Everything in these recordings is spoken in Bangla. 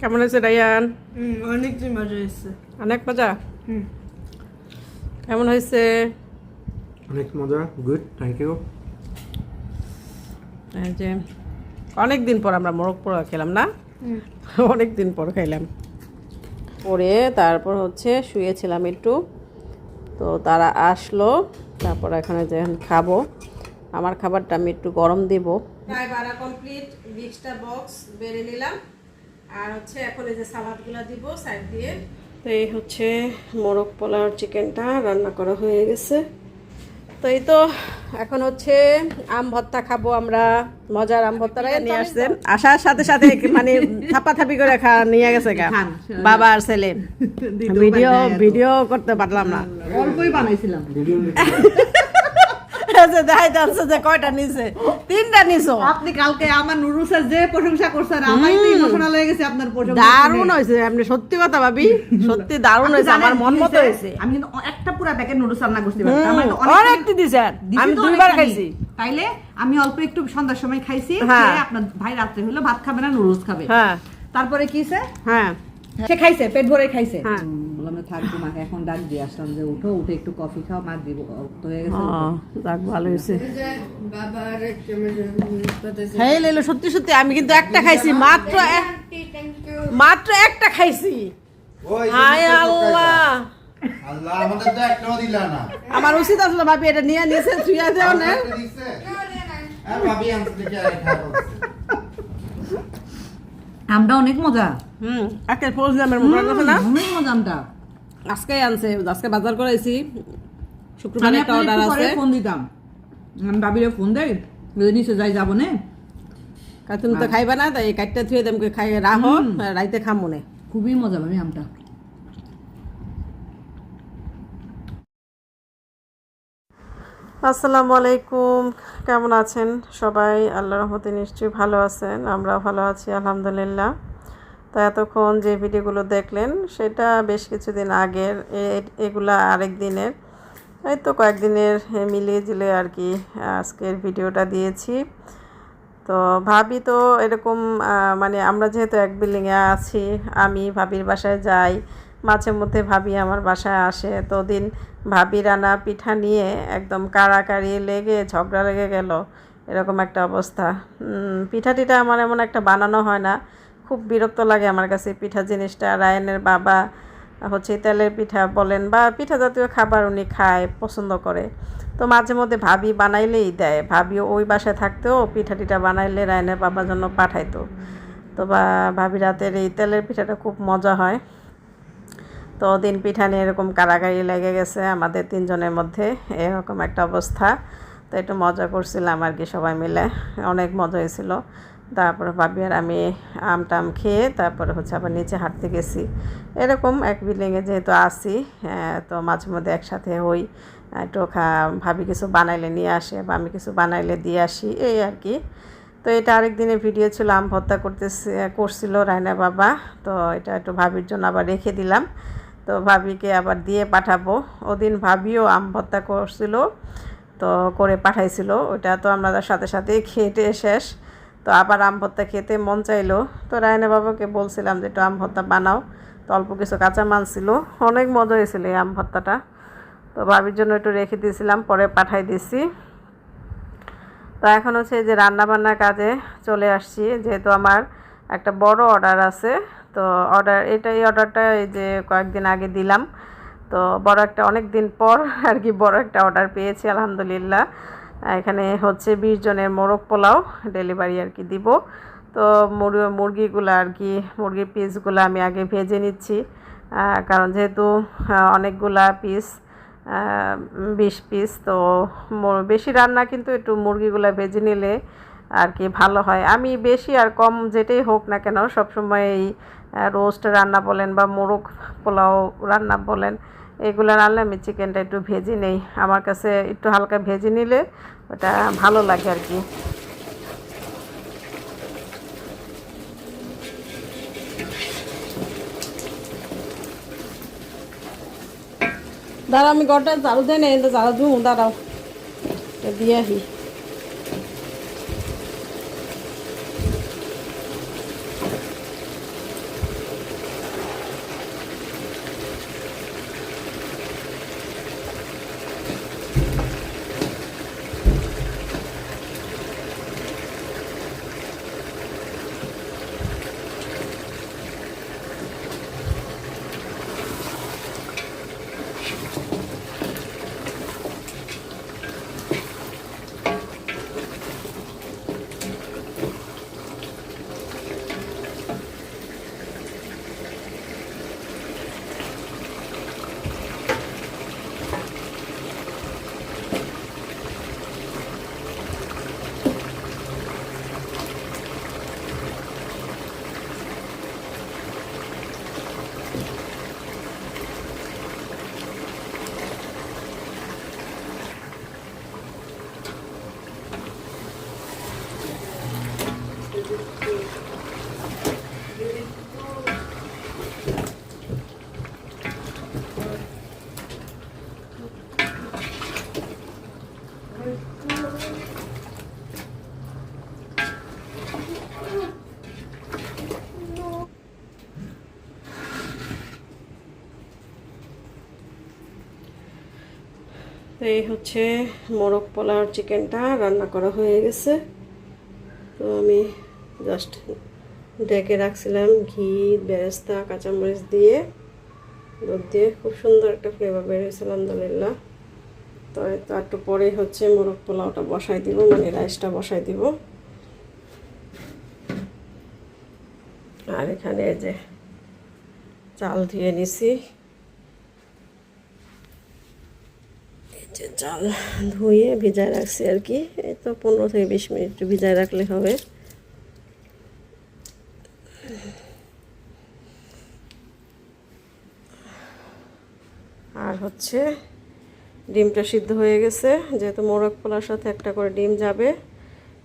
কেমন হয়েছে রায়ান? অনেক মজা হয়েছে। অনেক মজা। কেমন হয়েছে? অনেক মজা, গুড, থ্যাংক ইউ। এই যে অনেক দিন পর আমরা মোরগ পোড়া খেলাম না, অনেক দিন পর খাইলাম। পরে তারপর হচ্ছে শুয়েছিলাম একটু, তো তারা আসলো, তারপর এখানে যে খাবো। আমার খাবারটা আমি একটু গরম দিব। প্রায় বাড়া কমপ্লিট, 20টা বক্স বেড়ে নিলাম, আর হচ্ছে এখন এই যে সালাদগুলো দিব সাইড দিয়ে। তো এই হচ্ছে মোরগ পোলাও চিকেনটা রান্না করা হয়ে গেছে। তো এই তো এখন হচ্ছে আম ভর্তা খাবো আমরা। মজার আম ভর্তাটা নিয়ে আসছেন, আসার সাথে সাথে মানে থাপাথাপি করে নিয়ে গেছে গা বাবা আর ছেলে। ভিডিও করতে পারলাম না, অল্পই বানাইছিলাম। দেখাই যাচ্ছে যে কয়টা নিছে, 3টা নিছো। আপনি কালকে আমার নুডলসের যে প্রশংসা করছেন, আমারই তো ইমোশনাল হয়ে গেছে আপনার প্রশংসা। দারুণ হয়েছে, আপনি সত্যি কথা ভাবি, সত্যি দারুণ হয়েছে, আমার মন মতো হয়েছে। আমি কিন্তু একটা পুরো প্যাকেট নুডলস রান্না করতে অনেকটি দিছেন, আমি 2বার খাইছি। তাইলে আমি অল্প একটু সন্ধ্যার সময় খাইছি, আপনার ভাই রাত্রে হলো ভাত খাবে না, নুডলস খাবে। হ্যাঁ, তারপরে কিছে? হ্যাঁ, সে খাইছে, পেট ভরে খাইছে। হ্যাঁ, বললাম থাকবো, মাকে এখন ডাক দিয়ে আসলাম যে উঠে একটু কফি খাও, মা দিব তো হয়ে গেছে। যাক ভালো হয়েছে। হ্যাঁ লেলো, সত্যি সত্যি আমি কিন্তু একটা খাইছি, মাত্র একটা খাইছি। হায় আল্লাহ, আল্লাহ আমাদের তো একটাও দিলা না। আমার উচিত আসলে ভাবি এটা নিয়ে নিয়েছে, ছুঁয়া দেও না। আর ভাবি আনতে কি আর খাবো। আমটা অনেক মজা। আজকে পৌঁছলামের মতো কথা না, অনেক মজা আমটা। আজকে আনছে, আজকে বাজার করাইছি। শুক্রবারে একটা অর্ডার আছে, ফোন দিতাম, আমি ভাবিরে ফোন দেই নিচে যাই যাবো না। তুমি তো খাইবা না, তাই কাটটা থুয়ে দেমকে খাই রাখো, রাইতে খাম মনে। খুবই মজা ভাবি আমটা। আসসালামু আলাইকুম, কেমন আছেন সবাই? আল্লাহর রহমতে নিশ্চয়ই ভালো আছেন, আমরাও ভালো আছি আলহামদুলিল্লাহ। তো এতক্ষণ যে ভিডিওগুলো দেখলেন সেটা বেশ কিছুদিন আগের, এগুলা আরেক দিনের, এই তো কয়েকদিনের মিলিয়ে জিলে আর কি আজকের ভিডিওটা দিয়েছি। তো ভাবি তো এরকম মানে আমরা যেহেতু এক বিল্ডিংয়ে আছি, আমি ভাবির বাসায় যাই, মাঝে মধ্যে ভাবি আমার বাসায় আসে। তো দিন ভাবির আনা পিঠা নিয়ে একদম কাড়াকাড়ি লেগে ঝগড়া লেগে গেল, এরকম একটা অবস্থা। পিঠা টিঠা আমার এমন একটা বানানো হয় না, খুব বিরক্ত লাগে আমার কাছে পিঠা জিনিসটা। রায়ানের বাবা হচ্ছে তেলের পিঠা বলেন বা পিঠা জাতীয় খাবার উনি খায়, পছন্দ করে। তো মাঝে মধ্যে ভাবি বানাইলেই দেয়, ভাবি ওই বাসায় থাকতেও পিঠা টিঠা বানাইলে রায়ানের বাবার জন্য পাঠাইতো। তো ভাবি রাতের এই তেলের পিঠাটা খুব মজা হয়। তো দিন পিঠা নিয়ে এরকম কাড়াকাড়ি লেগে গেছে আমাদের 3 জনের মধ্যে, এরকম একটা অবস্থা। তো একটু মজা করছিলাম আর কি সবাই মিলে, অনেক মজা হয়েছিল। তারপরে ভাবি আর আমি টাম খেয়ে তারপরে হচ্ছে আবার নিচে হাঁটতে গেছি। এরকম এক বিল্ডিংয়ে যেহেতু আসি, তো মাঝে মধ্যে একসাথে হই, একটু ভাবি কিছু বানাইলে নিয়ে আসে বা আমি কিছু বানাইলে দিয়ে আসি, এই আর কি। তো এটা আরেক দিনের ভিডিও ছিল, আম ভর্তা করছিল রায়না বাবা। তো এটা একটু ভাবির জন্য আবার রেখে দিলাম, তো ভাবিকে আবার দিয়ে পাঠাবো। ওদিন ভাবিও আম ভর্তা করছিল, তো করে পাঠাইছিল, ওটা তো আমরা সাথে সাথেই খেতে শেষ। তো আবার আম ভর্তা খেতে মন চাইলো, তো রায়না বাবাকে বলছিলাম যে একটু আম ভর্তা বানাও। তো অল্প কিছু কাঁচা মাল ছিল, অনেক মজা হয়েছিল এই আম ভর্তাটা। তো ভাবির জন্য একটু রেখে দিয়েছিলাম, পরে পাঠাই দিছি। তো এখন হচ্ছে যে রান্নাবান্নার কাজে চলে আসছি, যেহেতু আমার একটা বড় অর্ডার আছে। তো এই অর্ডারটা এই যে কয়েকদিন আগে দিলাম। তো বড় একটা, অনেক দিন পর আর কি বড় একটা অর্ডার পেয়েছি আলহামদুলিল্লাহ। এখানে হচ্ছে 20 জনের মোরগ পোলাও ডেলিভারি আর কি দিব। তো মুরগিগুলো আর কি, মুরগির পিসগুলো আমি আগে ভেজে নিচ্ছি, কারণ যেহেতু অনেকগুলা পিস, 20 পিস, তো বেশি রান্না কিন্তু একটু মুরগিগুলো ভেজে নিলে আর কি ভালো হয়। আমি বেশি আর কম যেটাই হোক না কেন, সবসময় এই রোস্ট রান্না বলেন বা মোরগ পোলাও রান্না বলেন, এগুলো রান্নালে আমি চিকেনটা একটু ভেজে নেই, আমার কাছে একটু হালকা ভেজে নিলে ওটা ভালো লাগে আর কি। দাঁড়াও, আমি ঘরটা ঝাড়ু দেয় না, ঝাড়ু ধুঁ, দাঁড়াও দিয়ে আসি। তো এই হচ্ছে মোরগ পোলাও চিকেনটা রান্না করা হয়ে গেছে। তো আমি জাস্ট ডেকে রাখছিলাম ঘি, বেরেস্তা, কাঁচামরিচ দিয়ে, দুধ দিয়ে। খুব সুন্দর একটা ফ্লেভার বের হয়েছে আলহামদুলিল্লাহ। তো একটু পরেই হচ্ছে মোরগ পোলাওটা বসাই দিব, মানে রাইসটা বসাই দিব। আর এখানে এই যে চাল ধুয়ে নিছি, এই যে চাল ধুয়ে ভিজায় রাখছি আর কি। এই তো 15 থেকে 20 মিনিট ভিজায় রাখলে হবে। আর হচ্ছে ডিমটা সিদ্ধ হয়ে গেছে, যেহেতু মোরগ পোলার সাথে একটা করে ডিম যাবে,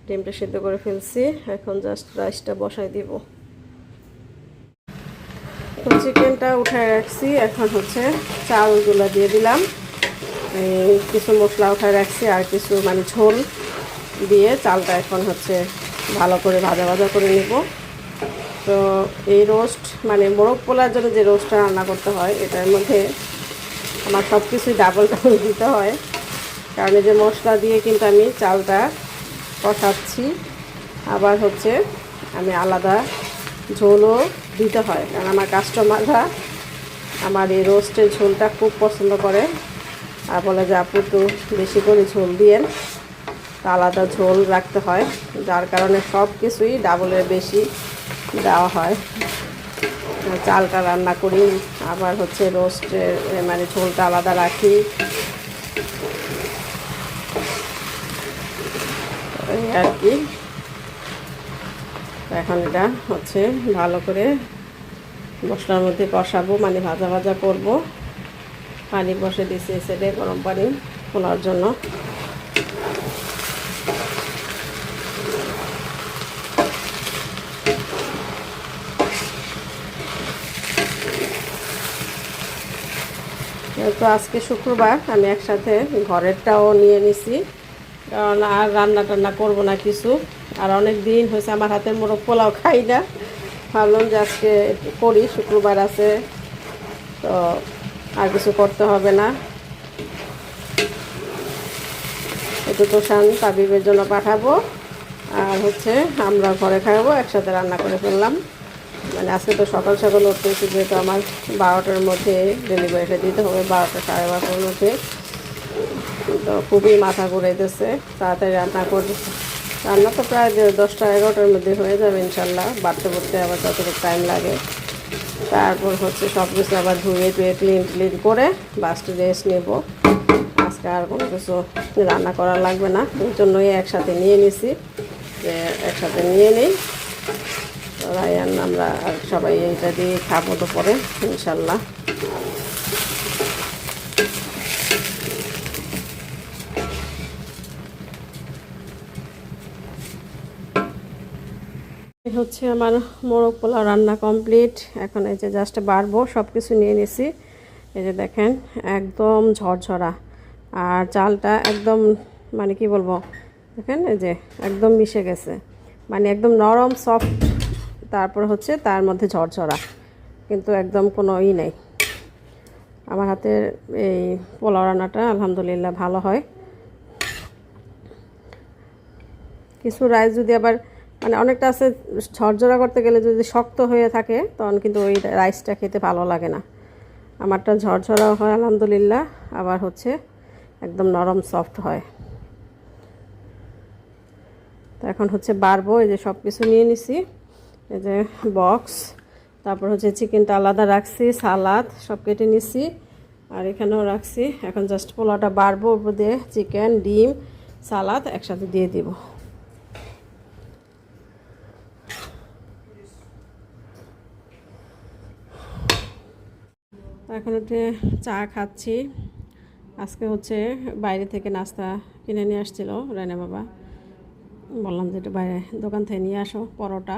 ডিমটা সিদ্ধ করে ফেলছি। এখন জাস্ট রাইসটা বসাই দিব। তো চিকেনটা উঠায় রাখছি, এখন হচ্ছে চালগুলো দিয়ে দিলাম। কিছু মশলা উঠায় রাখছি আর কিছু মানে ঝোল দিয়ে চালটা এখন হচ্ছে ভালো করে ভাজা ভাজা করে নিব। তো এই রোস্ট মানে মোরগ পোলার জন্য যে রোস্টটা রান্না করতে হয়, এটার মধ্যে আমার সব কিছুই ডাবল দিতে হয়, কারণ এই যে মশলা দিয়ে কিন্তু আমি চালটা কষাচ্ছি, আবার হচ্ছে আমি আলাদা ঝোলও দিতে হয়, কারণ আমার কাস্টমাররা আমার এই রোস্টের ঝোলটা খুব পছন্দ করে আর বলে যে আপু একটু বেশি করে ঝোল দিয়েন, আলাদা ঝোল রাখতে হয়, যার কারণে সব কিছুই ডাবলের বেশি দেওয়া হয়। চালটা রান্না করি, আবার হচ্ছে রোস্টের মানে ঝোলটা আলাদা রাখি, এই আর কি। এখন এটা হচ্ছে ভালো করে মশলার মধ্যে কষাবো, মানে ভাজা ভাজা করব। পানি বসে দিয়েছি সেটা গরম পানি ফোলার জন্য। তো আজকে শুক্রবার আমি একসাথে ঘরেরটাও নিয়ে নিছি, কারণ আর রান্না টান্না করবো না কিছু। আর অনেক দিন হয়েছে আমার হাতের মোরগ পোলাও খাই না, ভাবলাম যে আজকে করি, শুক্রবার আছে তো আর কিছু করতে হবে না। একটু তোষান তাবিবের জন্য পাঠাবো, আর হচ্ছে আমরা ঘরে খাবো, একসাথে রান্না করে ফেললাম। মানে আজকে তো সকাল সকাল উঠতেছি, যেহেতু আমার 12টার মধ্যে ডেলিভারিটা দিতে হবে, 12টা সাড়ে 12টার মধ্যে। তো খুবই মাথা ঘুরাইতেছে, তাড়াতাড়ি রান্না করি। রান্না তো প্রায় 10টা 11টার মধ্যে হয়ে যাবে ইনশাল্লাহ, বাড়তে বাড়তে আবার যতটুকু টাইম লাগে। তারপর হচ্ছে সব কিছু আবার ধুয়ে টুয়ে ক্লিন করে বাস্ট রেস্ট নেব। আজকে আর কোনো কিছু রান্না করা লাগবে না, ওই জন্যই একসাথে নিয়ে নিছি, যে একসাথে নিয়ে নিই। রায়ান আমরা আর সবাই এইটা দিয়ে খাবো তো পরে ইনশাল্লাহ। হচ্ছে আমার মোরগ পোলাও রান্না কমপ্লিট। এখন এই যে জাস্ট বাড়বো, সব কিছু নিয়ে নিছি। এই যে দেখেন একদম ঝরঝরা, আর চালটা একদম মানে কি বলবো, দেখেন এই যে একদম মিশে গেছে, মানে একদম নরম সফট, তারপর হচ্ছে তার মধ্যে ঝরঝরা, কিন্তু একদম কোনো নেই। আমার হাতের এই পোলাও রান্নাটা আলহামদুলিল্লাহ ভালো হয়। কিছু রাইস যদি আবার মানে অনেকটা আছে ঝরঝরা করতে গেলে যদি শক্ত হয়ে থাকে, তখন কিন্তু ওই রাইসটা খেতে ভালো লাগে না। আমারটা ঝরঝরাও হয় আলহামদুলিল্লাহ, আবার হচ্ছে একদম নরম সফট হয়। তো এখন হচ্ছে বাড়বো, এই যে সব কিছু নিয়ে নিছি, এই যে বক্স, তারপর হচ্ছে চিকেনটা আলাদা রাখছি, সালাদ সব কেটে নিছি, আর এখানেও রাখছি। এখন জাস্ট পোলাওটা বাড়বো, উপর দিয়ে চিকেন, ডিম, সালাদ একসাথে দিয়ে দিব। এখন হচ্ছে চা খাচ্ছি। আজকে হচ্ছে বাইরে থেকে নাস্তা কিনে নিয়ে আসছিল রায়না বাবা, বললাম যে একটু বাইরে দোকান থেকে নিয়ে আসো পরোটা।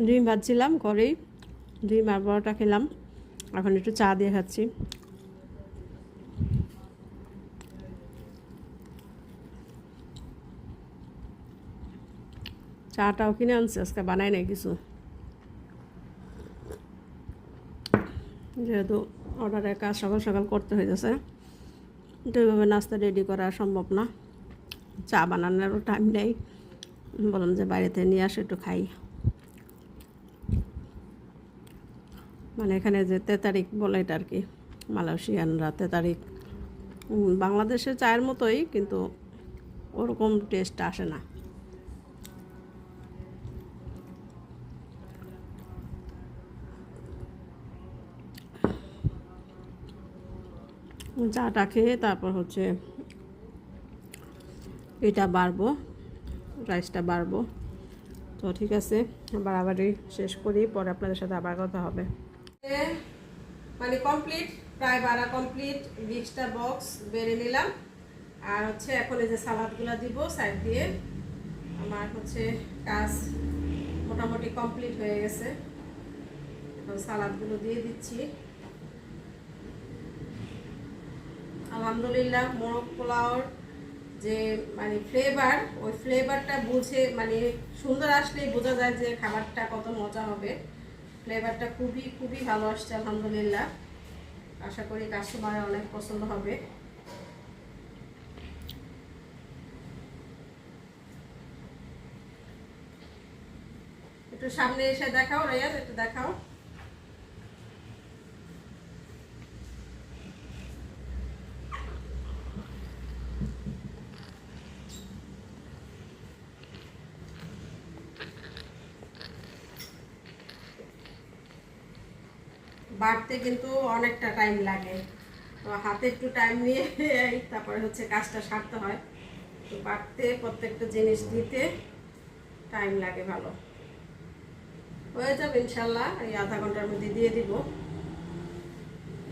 ডিম ভাজছিলাম ঘরেই, ডিম আর পরোটা খেলাম, এখন একটু চা দিয়ে খাচ্ছি। চাটাও কিনে আনছি, আজকে বানাই নাই কিছু, যেহেতু অর্ডারের কাজ সকাল সকাল করতে হয়ে যাচ্ছে, তো এইভাবে নাস্তা রেডি করা সম্ভব না, চা বানানোরও টাইম নেই। বললাম যে বাইরেতে নিয়ে আসে একটু খাই। মানে এখানে যে তেতারিক বলে এটা আর কি, মালয়েশিয়ানরা তেতারিক, বাংলাদেশের চায়ের মতোই, কিন্তু ওরকম টেস্ট আসে না। চাটা খেয়ে তারপর হচ্ছে এটা বাড়বো, রাইসটা বাড়বো। তো ঠিক আছে, বাড়াবাড়ি শেষ করি, পরে আপনাদের সাথে আবার কথা হবে। মানে কমপ্লিট, প্রায় বাড়া কমপ্লিট, 20টা বক্স বেড়ে নিলাম। আর হচ্ছে এখন এই যে সালাদগুলো দিব সাইড দিয়ে। আমার হচ্ছে কাজ মোটামুটি কমপ্লিট হয়ে গেছে, এখন সালাদগুলো দিয়ে দিচ্ছি। আলহামদুলিল্লাহ, মোরগ পোলাওর যে মানে ফ্লেভার, ওই ফ্লেভারটা বুঝে মানে সুন্দর আসলেই বোঝা যায় যে খাবারটা কত মজা হবে। ফ্লেভারটা খুবই খুবই ভালো আসছে আলহামদুলিল্লাহ। আশা করি কাস্টমারের অনেক পছন্দ হবে। একটু সামনে এসে দেখাও রায়ান, একটু দেখাও। বাড়তে কিন্তু অনেকটা টাইম লাগে, তো হাতে একটু টাইম নিয়ে তারপরে হচ্ছে কাজটা সারতে হয়। তো বাড়তে প্রত্যেকটা জিনিস দিতে টাইম লাগে, ভালো হয়ে যাবে ইনশাল্লাহ। এই আধা ঘন্টার মধ্যে দিয়ে দিব।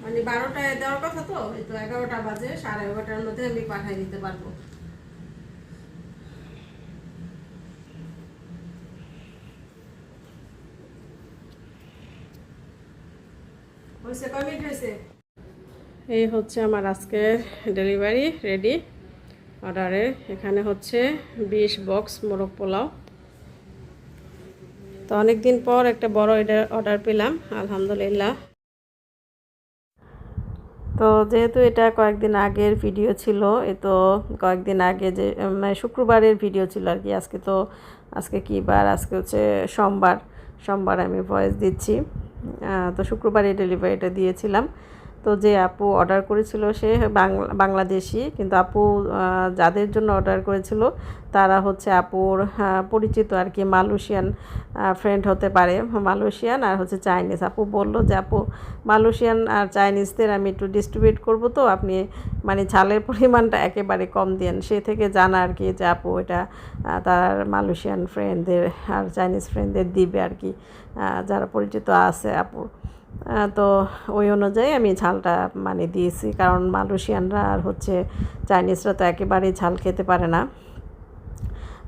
মানে 12টায় দেওয়ার কথা, তো এই তো 11টা বাজে, 11:30টার মধ্যে আমি পাঠিয়ে দিতে পারবো। হয়েছে, কয় মিনিট হয়েছে? এই হচ্ছে আমার আজকের ডেলিভারি রেডি অর্ডারের। এখানে হচ্ছে 20 বক্স মোরগ পোলাও। তো অনেক দিন পর একটা বড় অর্ডার পেলাম আলহামদুলিল্লাহ। তো যেহেতু এটা কয়েকদিন আগের ভিডিও ছিল, এ তো কয়েকদিন আগে যে মানে শুক্রবারের ভিডিও ছিল আর কি। আজকে কী বার? আজকে হচ্ছে সোমবার আমি ভয়েস দিচ্ছি। তো শুক্রবারে ডেলিভারিটা দিয়েছিলাম। তো যে আপু অর্ডার করেছিল সে বাংলাদেশি, কিন্তু আপু যাদের জন্য অর্ডার করেছিল তারা হচ্ছে আপুর পরিচিত আর কি, মালয়েশিয়ান ফ্রেন্ড হতে পারে, মালয়েশিয়ান আর হচ্ছে চাইনিজ। আপু বলল যে আপু মালয়েশিয়ান আর চাইনিজদের আমি একটু ডিস্ট্রিবিউট করবো, তো আপনি মানে ঝালের পরিমাণটা একেবারে কম দেন। সে থেকে জানা আর কি যে আপু এটা তার মালয়েশিয়ান ফ্রেন্ডদের আর চাইনিজ ফ্রেন্ডদের দিবে আর কি, যারা পরিচিত আছে আপুর। তো ওই অনুযায়ী আমি ঝালটা মানে দিয়েছি, কারণ মালয়েশিয়ানরা আর হচ্ছে চাইনিজরা তো একেবারেই ঝাল খেতে পারে না।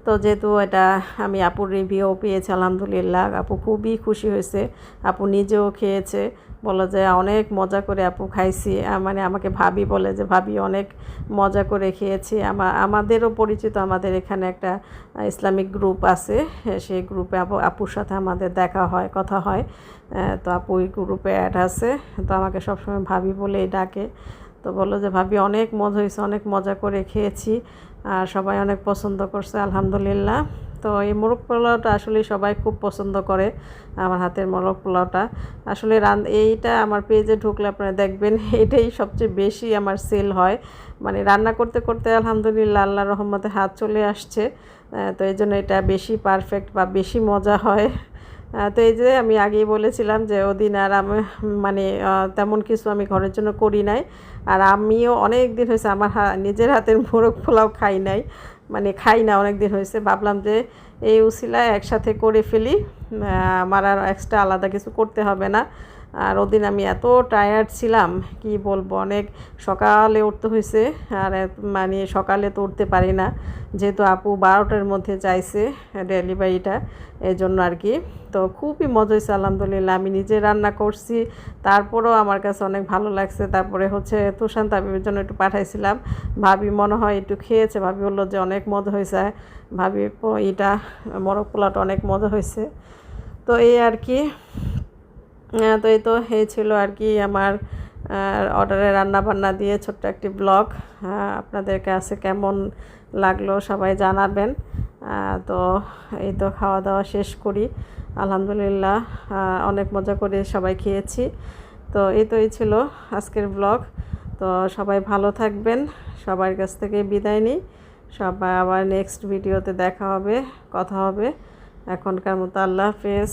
তো যেহেতু এটা আমি আপুর রিভিউ পেয়েছি আলহামদুলিল্লাহ, আপু খুবই খুশি হয়েছে। আপু নিজেও খেয়েছে, বলে যে অনেক মজা করে আপু খাইছি। মানে আমাকে ভাবি বলে যে ভাবি অনেক মজা করে খেয়েছি। আমাদেরও পরিচিত, আমাদের এখানে একটা ইসলামিক গ্রুপ আছে, সেই গ্রুপে আপুর সাথে আমাদের দেখা হয়, কথা হয়। তো আপু ওই গ্রুপে অ্যাড আছে, তো আমাকে সবসময় ভাবি বলেই ডাকে। তো বললো যে ভাবি অনেক মজা হয়েছে, অনেক মজা করে খেয়েছি, আর সবাই অনেক পছন্দ করছে আলহামদুলিল্লাহ। তো এই মোরগ পোলাওটা আসলে সবাই খুব পছন্দ করে, আমার হাতের মোরগ পোলাওটা। আসলে এইটা আমার পেজে ঢুকলে আপনারা দেখবেন এটাই সবচেয়ে বেশি আমার সেল হয়। মানে রান্না করতে করতে আলহামদুলিল্লাহ আল্লাহর রহমতে হাত চলে আসছে, তো এই জন্য এটা বেশি পারফেক্ট বা বেশি মজা হয়। তো এই যে আমি আগেই বলেছিলাম যে ওদিন আর আমি মানে তেমন কিছু আমি ঘরের জন্য করি নাই। আর আমিও অনেক দিন হয়েছে আমার নিজের হাতের মোরগ পোলাও খাই না, অনেক দিন হয়েছে। ভাবলাম যে এই উসিলায় একসাথে করে ফেলি, আমার আর এক্সট্রা আলাদা কিছু করতে হবে না। আর ওদিন আমি এত টায়ার্ড ছিলাম কি বলবো, অনেক সকালে উঠতে হয়েছে। আর মানে সকালে তো উঠতে পারি না, যেহেতু আপু 12টার মধ্যে চাইছে ডেলিভারিটা, এই জন্য আর কি। তো খুবই মজা হয়েছে আলহামদুলিল্লাহ। আমি নিজে রান্না করছি, তারপরেও আমার কাছে অনেক ভালো লাগছে। তারপরে হচ্ছে তুষান তাবিবের জন্য একটু পাঠাইছিলাম, ভাবি মনে হয় একটু খেয়েছে, ভাবি বললো যে অনেক মজা হয়েছে, ভাবি এটা মোরগ পোলাওটা অনেক মজা হয়েছে। তো এই আর কি, তো এই ছিল আর কি আমার অর্ডারে রান্নাবান্না দিয়ে ছোট্ট একটি ব্লগ আপনাদের কাছে কেমন লাগলো সবাই জানাবেন। তো এই তো খাওয়া দাওয়া শেষ করি, আলহামদুলিল্লাহ অনেক মজা করে সবাই খেয়েছি। তো এই ছিল আজকের ব্লগ। তো সবাই ভালো থাকবেন, সবার কাছ থেকে বিদায় নিই। সবাই আবার নেক্সট ভিডিওতে দেখা হবে, কথা হবে। এখনকার মতো আল্লাহ হাফেজ।